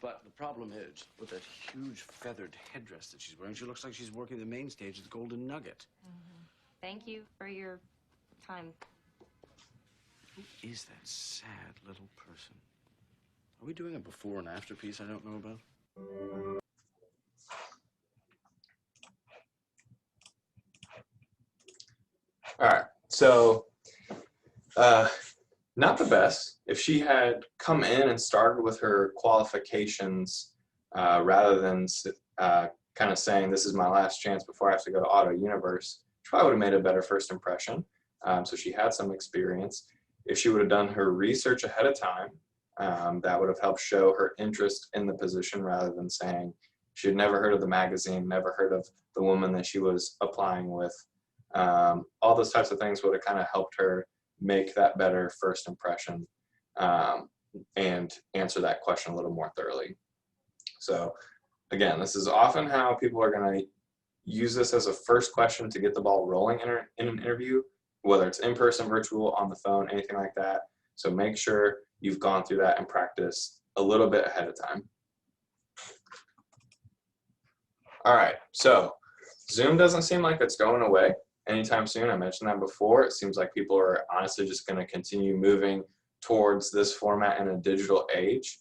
But the problem is, with that huge feathered headdress that she's wearing, she looks like she's working the main stage at the Golden Nugget. Mm-hmm. Thank you for your time. Who is that sad little person? Are we doing a before and after piece I don't know about? All right, so not the best. If she had come in and started with her qualifications rather than kind of saying, this is my last chance before I have to go to Auto Universe, she probably would have made a better first impression. So she had some experience. If she would have done her research ahead of time, that would have helped show her interest in the position rather than saying she had never heard of the magazine, never heard of the woman that she was applying with. All those types of things would have kind of helped her make that better first impression and answer that question a little more thoroughly. So again, this is often how people are going to use this as a first question to get the ball rolling in an interview, whether it's in person, virtual, on the phone, anything like that. So make sure you've gone through that and practiced a little bit ahead of time. All right, so Zoom doesn't seem like it's going away anytime soon. I mentioned that before. It seems like people are honestly just going to continue moving towards this format in a digital age.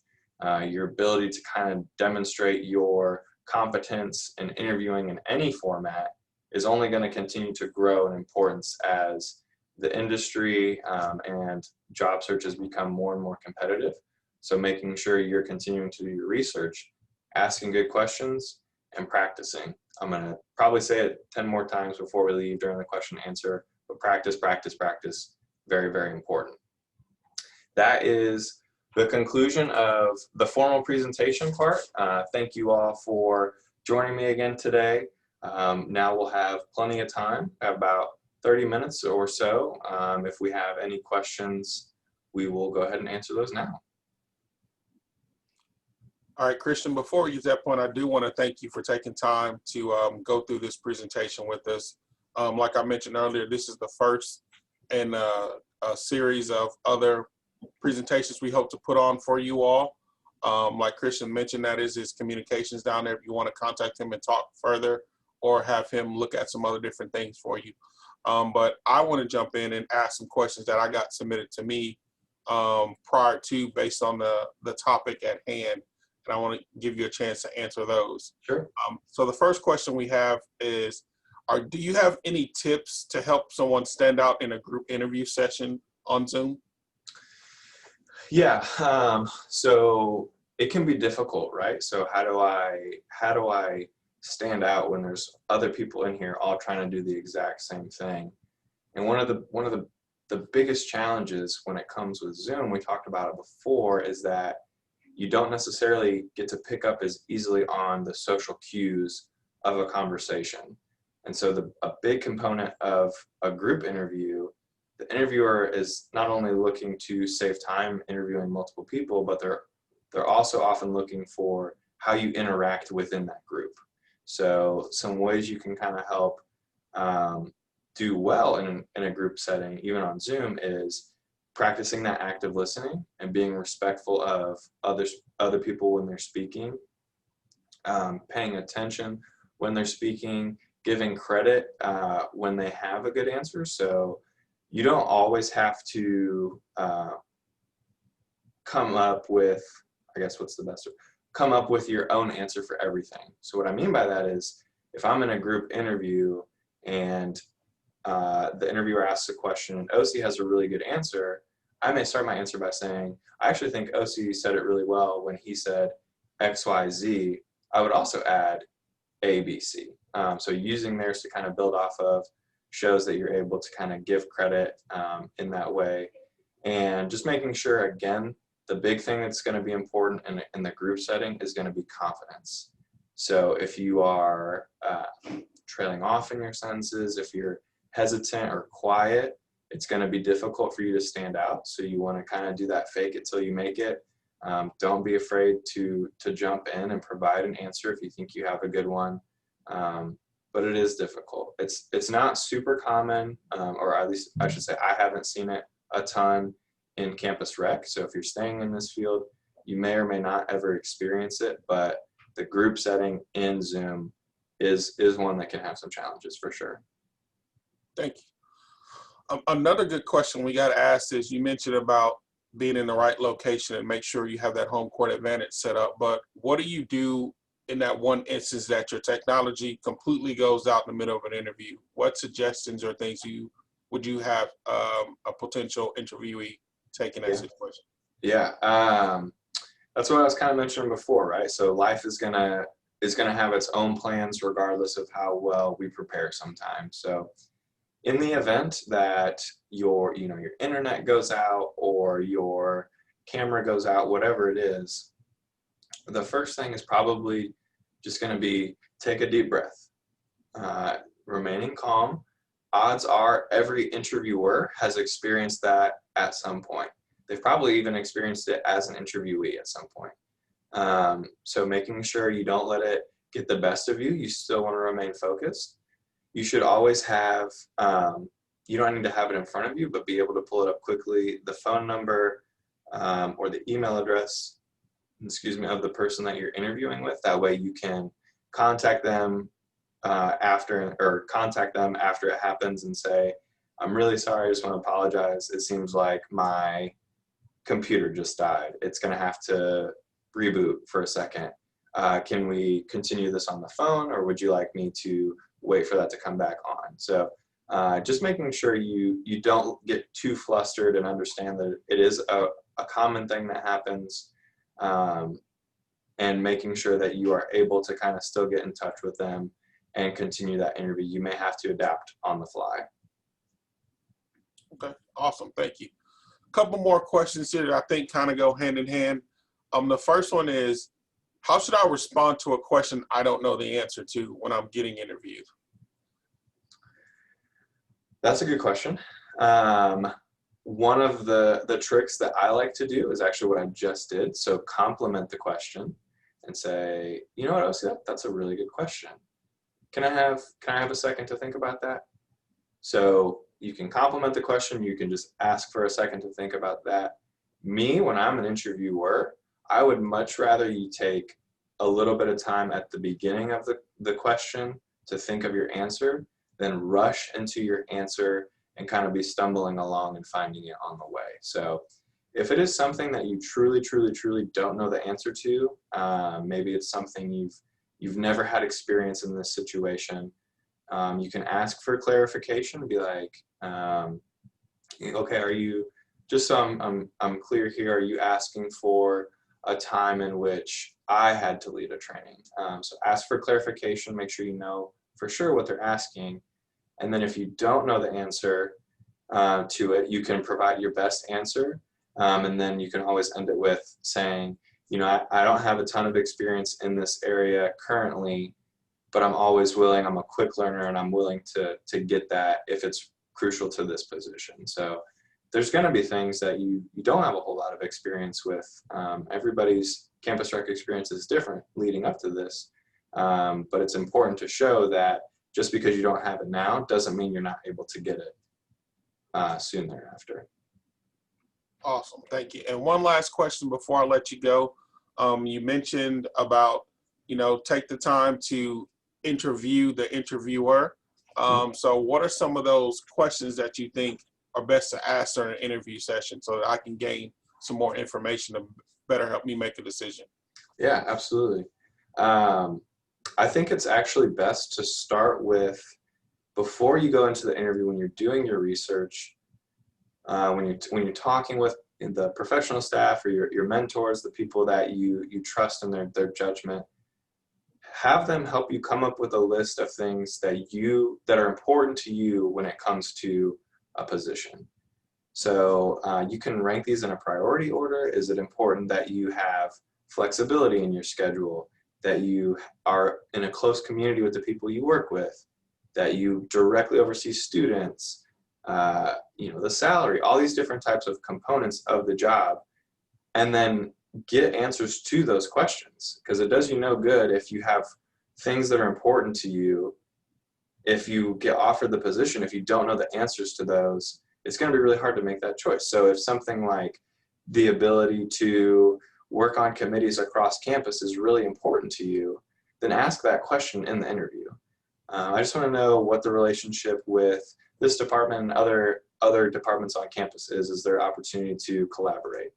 Your ability to kind of demonstrate your competence in interviewing in any format is only going to continue to grow in importance as the industry and job searches become more and more competitive. So making sure you're continuing to do your research, asking good questions, and practicing. I'm going to probably say it 10 more times before we leave during the question and answer, but practice, practice, practice. Very, very important. That is the conclusion of the formal presentation part. Thank you all for joining me again today. Now we'll have plenty of time, about 30 minutes or so. If we have any questions, we will go ahead and answer those now. All right, Christian, before we get to that point, I do want to thank you for taking time to go through this presentation with us. Like I mentioned earlier, this is the first in a series of other presentations we hope to put on for you all. Like Christian mentioned, that is his communications down there if you want to contact him and talk further or have him look at some other different things for you. But I want to jump in and ask some questions that I got submitted to me prior to, based on the topic at hand. And I want to give you a chance to answer those. Sure. So the first question we have is, do you have any tips to help someone stand out in a group interview session on Zoom? Yeah, so it can be difficult, right? So how do I stand out when there's other people in here all trying to do the exact same thing? And one of the biggest challenges when it comes with Zoom, we talked about it before, is that you don't necessarily get to pick up as easily on the social cues of a conversation. And so a big component of a group interview, the interviewer is not only looking to save time interviewing multiple people, but they're also often looking for how you interact within that group. So some ways you can kind of help do well in a group setting, even on Zoom, is practicing that active listening and being respectful of other people when they're speaking, paying attention when they're speaking, giving credit when they have a good answer. So you don't always have to come up with, I guess what's the best, come up with your own answer for everything. So what I mean by that is, if I'm in a group interview and the interviewer asks a question and OC has a really good answer, I may start my answer by saying, I actually think OC said it really well when he said XYZ. I would also add ABC. So using theirs to kind of build off of shows that you're able to kind of give credit in that way. And just making sure, again, the big thing that's going to be important in the group setting is going to be confidence. So if you are trailing off in your sentences, if you're hesitant or quiet, it's going to be difficult for you to stand out. So you want to kind of do that fake it till you make it. Don't be afraid to jump in and provide an answer if you think you have a good one. But it is difficult. It's not super common, or at least I should say I haven't seen it a ton in campus rec. So if you're staying in this field, you may or may not ever experience it, but the group setting in Zoom is one that can have some challenges for sure. Thank you. Another good question we got asked is, you mentioned about being in the right location and make sure you have that home court advantage set up, but what do you do in that one instance that your technology completely goes out in the middle of an interview? What suggestions or things would you have a potential interviewee take in that situation? Yeah, that's what I was kind of mentioning before, right? So life is gonna have its own plans regardless of how well we prepare sometimes. So in the event that your internet goes out or your camera goes out, whatever it is, the first thing is probably just going to be take a deep breath, remaining calm. Odds are every interviewer has experienced that at some point. They've probably even experienced it as an interviewee at some point. So making sure you don't let it get the best of you. You still want to remain focused. You should always have, you don't need to have it in front of you, but be able to pull it up quickly, the phone number or the email address, of the person that you're interviewing with. That way you can contact them after it happens and say, I'm really sorry, I just want to apologize. It seems like my computer just died. It's going to have to reboot for a second. Can we continue this on the phone, or would you like me to wait for that to come back on. So just making sure you don't get too flustered and understand that it is a common thing that happens, and making sure that you are able to kind of still get in touch with them and continue that interview. You may have to adapt on the fly. Okay, awesome, thank you. A couple more questions here that I think kind of go hand in hand. The first one is, how should I respond to a question I don't know the answer to when I'm getting interviewed? That's a good question. One of the tricks that I like to do is actually what I just did. So compliment the question and say, you know what, Osi, that's a really good question. Can I have a second to think about that? So you can compliment the question. You can just ask for a second to think about that. Me, when I'm an interviewer, I would much rather you take a little bit of time at the beginning of the question to think of your answer than rush into your answer and kind of be stumbling along and finding it on the way. So if it is something that you truly, truly, truly don't know the answer to, maybe it's something you've never had experience in this situation, you can ask for clarification and be like, okay, are you, just so I'm clear here, are you asking for a time in which I had to lead a training? So ask for clarification, make sure you know for sure what they're asking. And then if you don't know the answer to it, you can provide your best answer. And then you can always end it with saying, you know, I don't have a ton of experience in this area currently, but I'm always willing, I'm a quick learner, and I'm willing to get that if it's crucial to this position. So there's going to be things that you don't have a whole lot of experience with. Everybody's campus rec experience is different leading up to this, but it's important to show that just because you don't have it now doesn't mean you're not able to get it soon thereafter. Awesome, thank you. And one last question before I let you go. You mentioned about, you know, take the time to interview the interviewer. So what are some of those questions that you think are best to ask during an interview session so that I can gain some more information to better help me make a decision? Yeah, absolutely. I think it's actually best to start with, before you go into the interview, when you're doing your research, when you're talking with the professional staff or your mentors, the people that you trust in their judgment, have them help you come up with a list of things that are important to you when it comes to a position. So you can rank these in a priority order. Is it important that you have flexibility in your schedule, that you are in a close community with the people you work with, that you directly oversee students, you know, the salary, all these different types of components of the job, and then get answers to those questions, because it does you no good if you have things that are important to you. If you get offered the position, if you don't know the answers to those, it's going to be really hard to make that choice. So if something like the ability to work on committees across campus is really important to you, then ask that question in the interview. I just want to know what the relationship with this department and other departments on campus is. Is there opportunity to collaborate?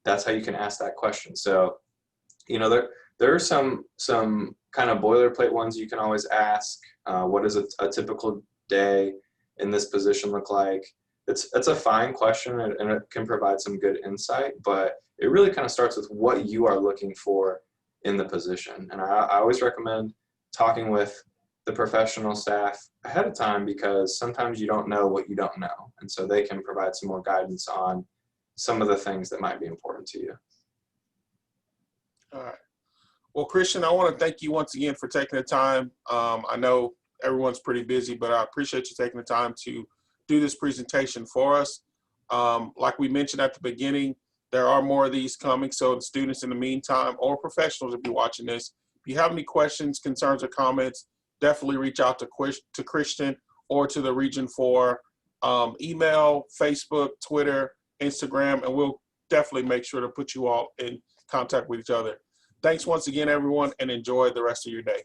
That's how you can ask that question. So, you know, there are some kind of boilerplate ones you can always ask. What does a typical day in this position look like? It's a fine question, and it can provide some good insight, but it really kind of starts with what you are looking for in the position. And I always recommend talking with the professional staff ahead of time, because sometimes you don't know what you don't know. And so they can provide some more guidance on some of the things that might be important to you. All right. Well, Christian, I want to thank you once again for taking the time. I know everyone's pretty busy, but I appreciate you taking the time to do this presentation for us. Like we mentioned at the beginning, there are more of these coming. So the students in the meantime, or professionals if you're watching this, if you have any questions, concerns, or comments, definitely reach out to Christian or to the Region 4 email, Facebook, Twitter, Instagram, and we'll definitely make sure to put you all in contact with each other. Thanks once again, everyone, and enjoy the rest of your day.